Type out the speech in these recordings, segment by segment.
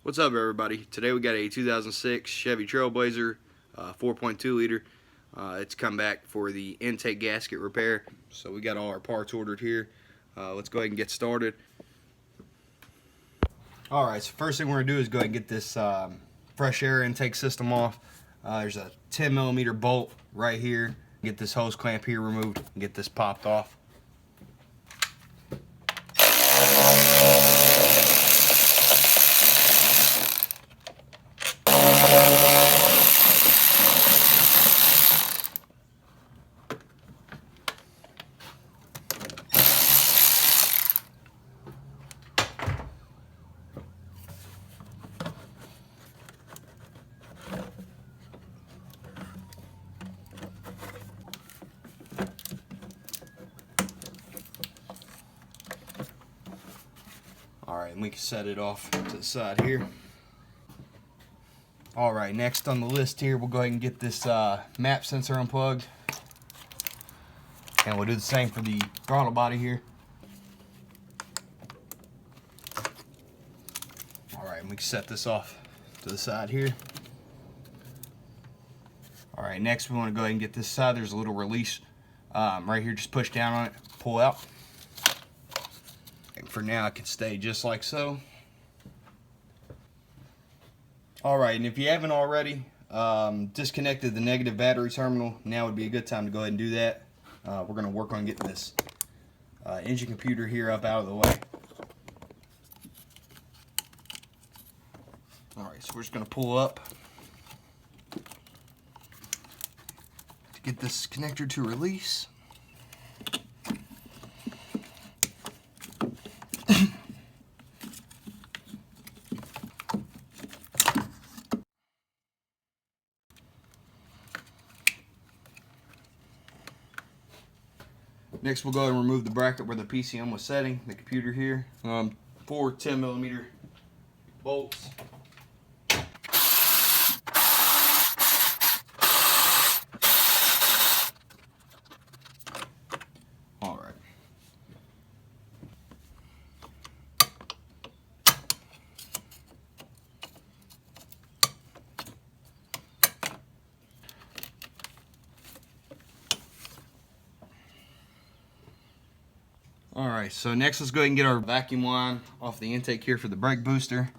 What's up, everybody? Today we got a 2006 Chevy Trailblazer 4.2 liter. It's come back for the intake gasket repair. So we got all our parts ordered here. Let's go ahead and get started. Alright, so first thing we're going to do is go ahead and get this fresh air intake system off. There's a 10mm bolt right here. Get this hose clamp here removed and get this popped off. Alright, and we can set it off to the side here. Alright, next on the list here, we'll go ahead and get this map sensor unplugged. And we'll do the same for the throttle body here. Alright, and we can set this off to the side here. Alright, next we want to go ahead and get this side. There's a little release right here. Just push down on it, pull out. And for now, it can stay just like so. Alright, and if you haven't already disconnected the negative battery terminal, now would be a good time to go ahead and do that. We're going to work on getting this engine computer here up out of the way. Alright, so we're just going to pull up to get this connector to release. Next, we'll go ahead and remove the bracket where the PCM was setting, the computer here. 4 10mm bolts. All right. Alright, so next let's go ahead and get our vacuum line off the intake here for the brake booster.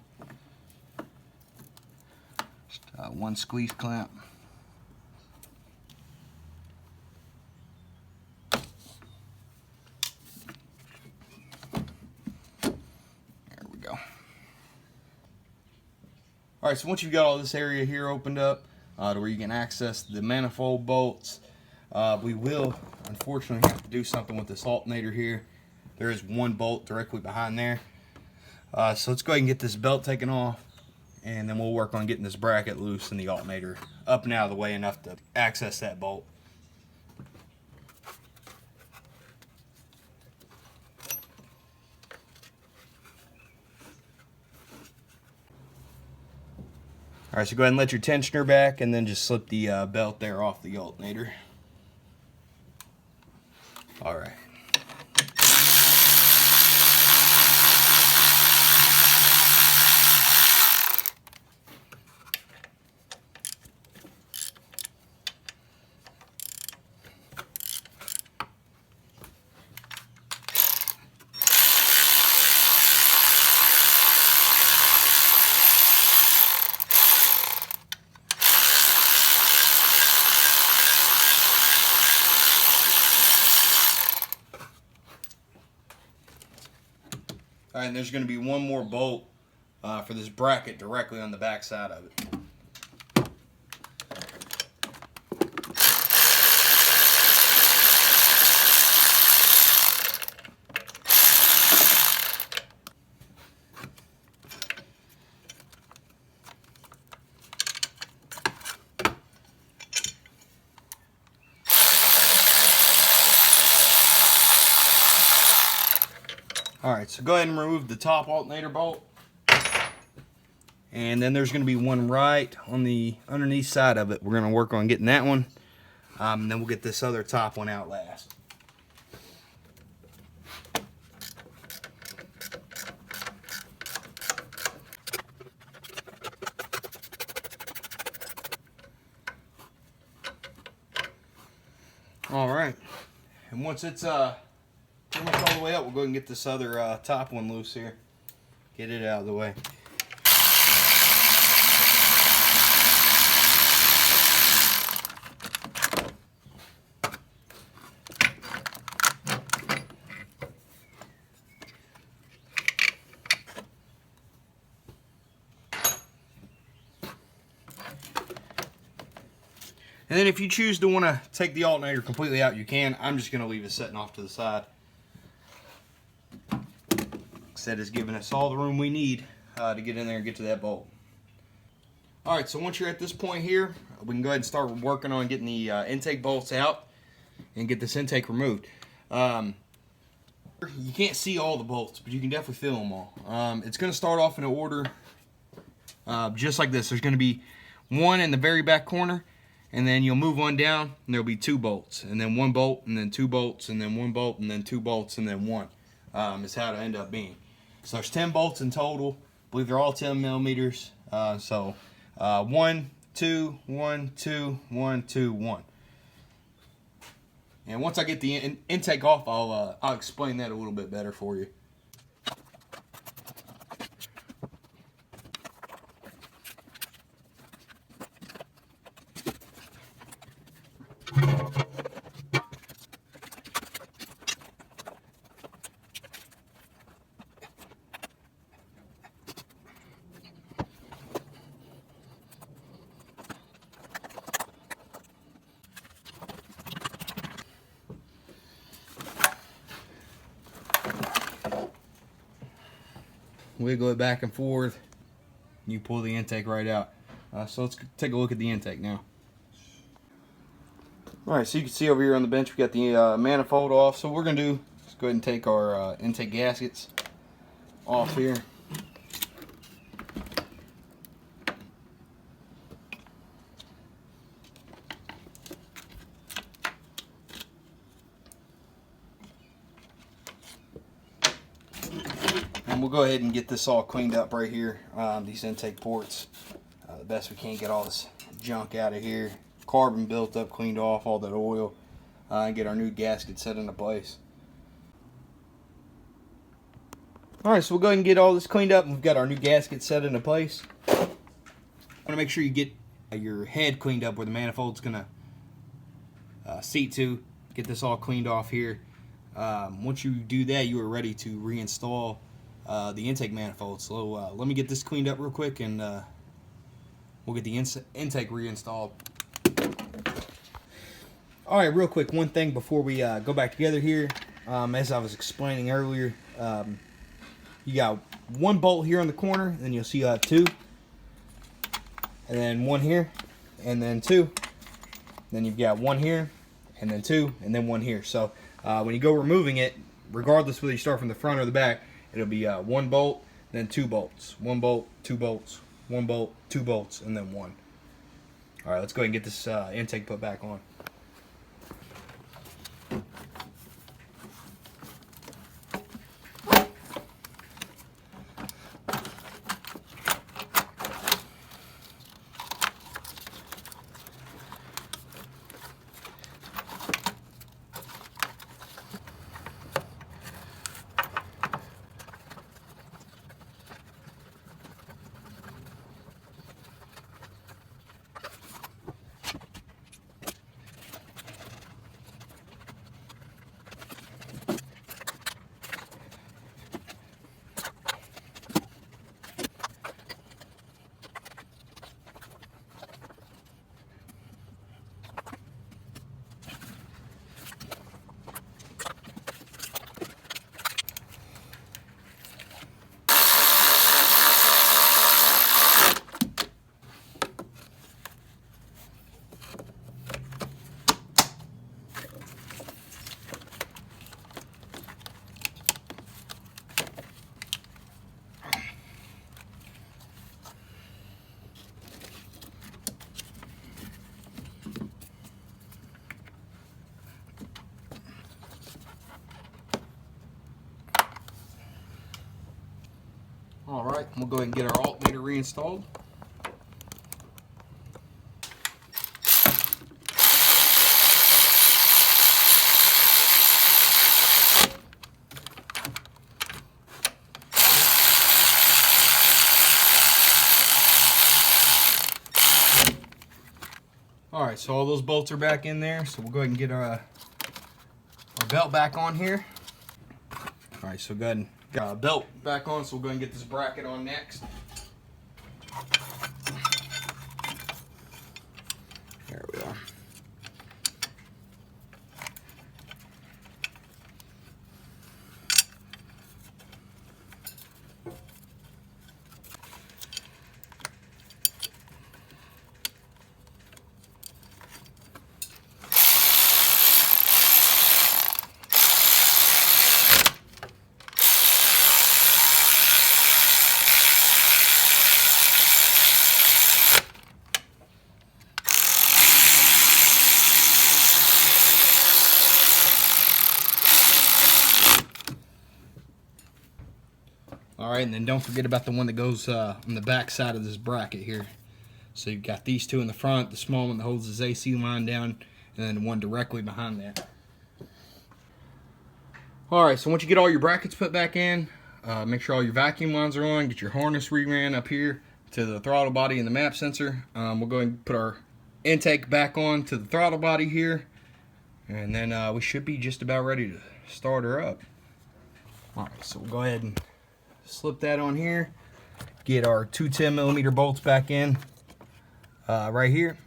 Just one squeeze clamp. There we go. Alright, so once you've got all this area here opened up to where you can access the manifold bolts, we will unfortunately have to do something with this alternator here. There is one bolt directly behind there. So let's go ahead and get this belt taken off, and then we'll work on getting this bracket loose and the alternator up and out of the way enough to access that bolt. Alright, so go ahead and let your tensioner back and then just slip the belt there off the alternator. Alright. Alright, and there's going to be one more bolt for this bracket directly on the back side of it. Alright, so go ahead and remove the top alternator bolt. And then there's going to be one right on the underneath side of it. We're going to work on getting that one. And then we'll get this other top one out last. And once it's pretty much all the way up, we'll go ahead and get this other top one loose here. Get it out of the way. And then if you choose to want to take the alternator completely out, you can. I'm just going to leave it sitting off to the side. That is giving us all the room we need to get in there and get to that bolt. Alright, so once you're at this point here, we can go ahead and start working on getting the intake bolts out and get this intake removed. You can't see all the bolts, but you can definitely feel them all. It's going to start off in an order just like this. There's going to be one in the very back corner, and then you'll move one down, and there'll be 2 bolts, and then 1 bolt, and then 2 bolts, and then 1 bolt, and then 2 bolts, and then 1. Is how it end up being. So there's 10 bolts in total. I believe they're all 10 millimeters. 1, 2, 1, 2, 1, 2, 1. And once I get the intake off, I'll explain that a little bit better for you. Wiggle it back and forth, and you pull the intake right out. So let's take a look at the intake now. Alright, so you can see over here on the bench we got the manifold off. So what we're going to do is go ahead and take our intake gaskets off here. And we'll go ahead and get this all cleaned up right here. These intake ports, the best we can, get all this junk out of here. Carbon built up, cleaned off, all that oil, and get our new gasket set into place. Alright, so we'll go ahead and get all this cleaned up, and we've got our new gasket set into place. I want to make sure you get your head cleaned up where the manifold's going to seat to. Get this all cleaned off here. Once you do that, you are ready to reinstall the intake manifold. So let me get this cleaned up real quick, and we'll get the intake reinstalled. Alright, real quick, one thing before we go back together here. As I was explaining earlier, you got 1 bolt here on the corner, and then you'll see you have 2. And then 1 here, and then 2. Then you've got 1 here, and then 2, and then 1 here. So when you go removing it, regardless whether you start from the front or the back, it'll be 1 bolt, then 2 bolts. 1 bolt, 2 bolts, 1 bolt, 2 bolts, and then 1. Alright, let's go ahead and get this intake put back on. Alright, we'll go ahead and get our alternator reinstalled. All right, so all those bolts are back in there. So we'll go ahead and get our belt back on here. All right, so go ahead and got our belt back on. So we'll go ahead and get this bracket on next. There we are. All right, and then don't forget about the one that goes on the back side of this bracket here. So you've got these two in the front, the small one that holds his AC line down, and then the one directly behind that. All right, so once you get all your brackets put back in, make sure all your vacuum lines are on, get your harness reran up here to the throttle body and the map sensor. We'll go ahead and put our intake back on to the throttle body here, and then we should be just about ready to start her up. All right, so we'll go ahead and slip that on here, get our two 10mm bolts back in right here,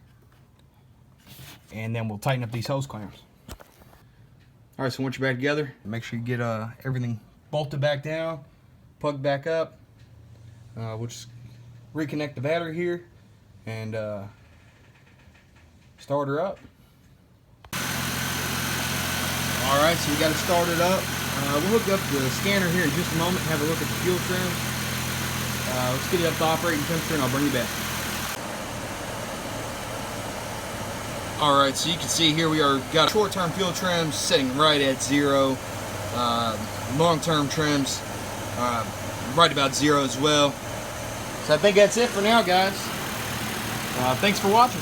and then we'll tighten up these hose clamps. All right, so once you're back together, make sure you get everything bolted back down, plugged back up. We'll just reconnect the battery here and start her up. All right, so we got it started up. We'll hook up the scanner here in just a moment, have a look at the fuel trims. Let's get it up to operating temperature and I'll bring you back. Alright, so you can see here we are got short-term fuel trims setting right at 0. Long-term trims right about 0 as well. So I think that's it for now, guys. Thanks for watching.